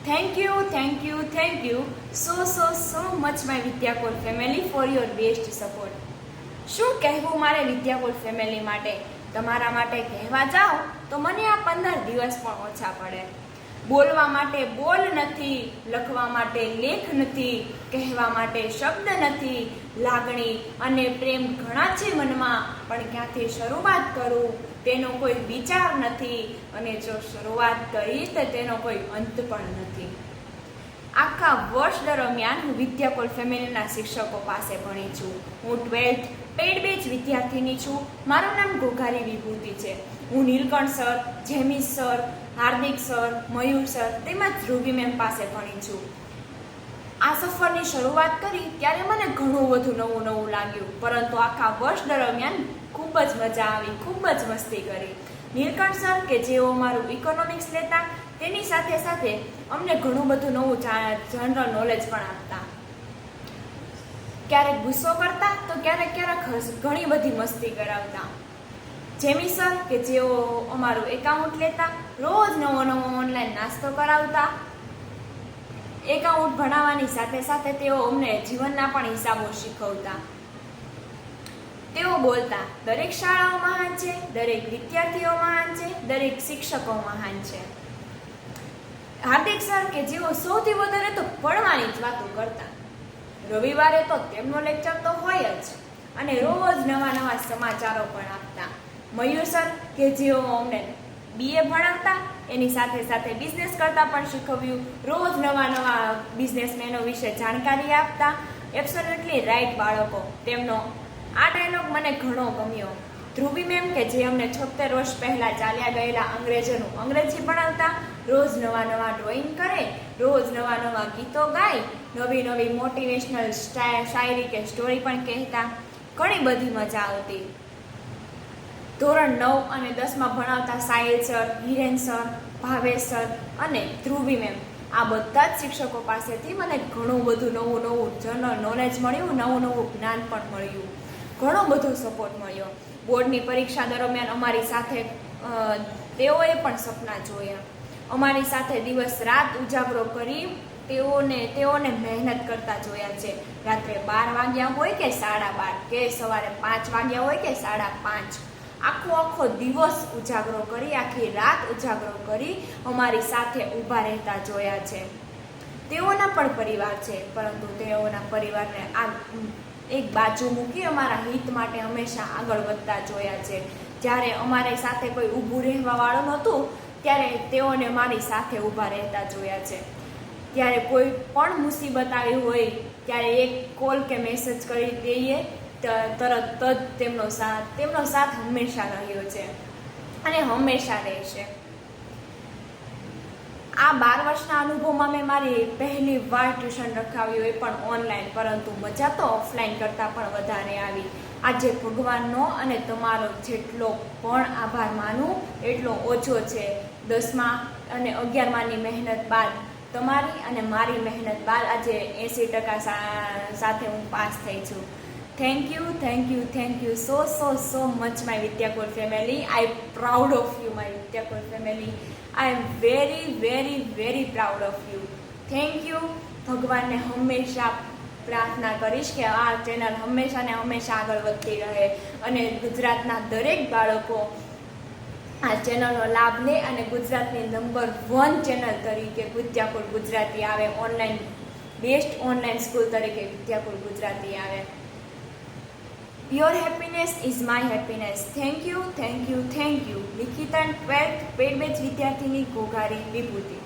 Thank you so much my Vidyakul family for your best support. શું કહેવું મારે Vidyakul family માટે? તમારા માટે કહેવા જાઓ તો મને આ 15 દિવસ પણ ઓછા પડે. બોલવા માટે બોલ નથી, લખવા માટે લેખ નથી, કહેવા માટે શબ્દ નથી. લાગણી અને પ્રેમ ઘણા છે મનમાં, પણ ક્યાંથી શરૂઆત કરું તેનો કોઈ વિચાર નથી, અને જો શરૂઆત કરી તો તેનો કોઈ અંત પણ નથી. આખા વર્ષ દરમિયાન હું વિદ્યાકુલ ફેમિલીના શિક્ષકો પાસે ભણી છું. હું 12th પેડ બેચ વિદ્યાર્થીની છું. મારું નામ ઘોઘારી વિભૂતિ છે. હું નીલકંઠ સર, જેમિસ સર, હાર્દિક સર, મયુર સર તેમજ ધ્રુવી મેમ પાસે ભણી છું. આ સફરની શરૂઆત કરી ત્યારે મને ઘણું બધું નવું લાગ્યું, પરંતુ આખા વર્ષ દરમિયાન ખૂબ જ મજા આવી, ખૂબ જ મસ્તી કરી. નીલકંઠ સર કે જેઓ મારું ઇકોનોમિક્સ લેતા, તેની સાથે સાથે અમને ઘણું બધું નવું જનરલ નોલેજ પણ આપતા. ક્યારેક ગુસ્સો કરતા તો ક્યારેક ઘણી બધી મસ્તી કરાવતા. જેમી સર કે જેઓ અમારું એકાઉન્ટ લેતા, રોજ નવો ઓનલાઈન નાસ્તો કરાવતા. એકાઉન્ટ ભણાવવાની સાથે સાથે તેઓ અમને જીવનના પણ હિસાબો શીખવતા. તેઓ બોલતા, દરેક શાળાઓ મહાન છે, દરેક વિદ્યાર્થીઓ મહાન છે, દરેક શિક્ષકો મહાન છે. હાર્દિક સર કે જેઓ સૌથી વધારે તો ભણવાની જ વાતો કરતા. રવિવારે તો તેમનો લેક્ચર તો હોય જ, અને રોજ નવા સમાચારો પણ આપતા. મયુર સર કે જેઓ અમને BA ભણાવતા, એની સાથે સાથે બિઝનેસ કરતા પણ શીખવ્યું. રોજ નવા બિઝનેસમેનો વિશે જાણકારી આપતા. એબ્સોલ્યુટલી રાઈટ બાળકો, તેમનો આ ડાયલોગ મને ઘણો ગમ્યો. ધ્રુવી મેમ કે જે અમને 76 વર્ષ પહેલાં ચાલ્યા ગયેલા અંગ્રેજોનું અંગ્રેજી ભણાવતા. રોજ નવા ડ્રોઈંગ કરે, રોજ નવા ગીતો ગાય, નવી મોટિવેશનલ શાયરી કે સ્ટોરી પણ કહેતા. ઘણી બધી મજા આવતી. ધોરણ 9 અને 10માં ભણાવતા Sahil sir, Hiren sir, Bhavesh sir અને ધ્રુવી મેમ, આ બધા જ શિક્ષકો પાસેથી મને ઘણું બધું નવું જનરલ નોલેજ મળ્યું, નવું જ્ઞાન પણ મળ્યું, ઘણો બધો સપોર્ટ મળ્યો. બોર્ડની પરીક્ષા દરમિયાન અમારી સાથે તેઓએ પણ સપના જોયા. અમારી સાથે દિવસ રાત ઉજાગરો કરી તેઓને મહેનત કરતા જોયા છે. રાત્રે 12 વાગ્યા હોય કે 12:30, કે સવારે 5 વાગ્યા હોય કે 5:30, આખો દિવસ ઉજાગરો કરી, આખી રાત ઉજાગરો કરી અમારી સાથે ઊભા રહેતા જોયા છે. તેઓના પણ પરિવાર છે, પરંતુ તેઓના પરિવારને એક બાજુ મૂકી અમારા હિત માટે હંમેશા આગળ વધતા જોયા છે. જ્યારે અમારી સાથે કોઈ ઊભું રહેવા વાળું નહોતું, ત્યારે તેઓને મારી સાથે ઊભા રહેતા જોયા છે. ત્યારે કોઈ પણ મુસીબત આવી હોય ત્યારે એક કોલ કે મેસેજ કરી દઈએ, તરત જ તેમનો સાથ હંમેશા રહ્યો છે અને હંમેશા રહેશે. આ 12 વર્ષના અનુભવમાં મેં મારી પહેલી વાર ટ્યુશન રખાવ્યું, એ પણ ઓનલાઈન, પરંતુ મજા તો ઓફલાઈન કરતાં પણ વધારે આવી. આજે ભગવાનનો અને તમારો જેટલો પણ આભાર માનું એટલો ઓછો છે. 10મા અને 11માની મહેનત બાદ, તમારી અને મારી મહેનત બાદ આજે 80% સાથે હું પાસ થઈ છું. Thank you so much my Vidyakul family. I am proud of you my Vidyakul family. I am very proud of you. Thank you. ભગવાનને હંમેશા પ્રાર્થના કરીશ કે આ ચેનલ હંમેશા આગળ વધતી રહે, અને ગુજરાતના દરેક બાળકો આ ચેનલનો લાભ લે અને ગુજરાતની નંબર 1 ચેનલ તરીકે વિદ્યાકુલ ગુજરાતી આવે, ઓનલાઈન બેસ્ટ ઓનલાઈન સ્કૂલ તરીકે વિદ્યાકુલ ગુજરાતી આવે. Your happiness is my happiness. Thank you. Nikita 12th પેડ બેચ વિદ્યાર્થીની ઘોઘારી વિભૂતિ.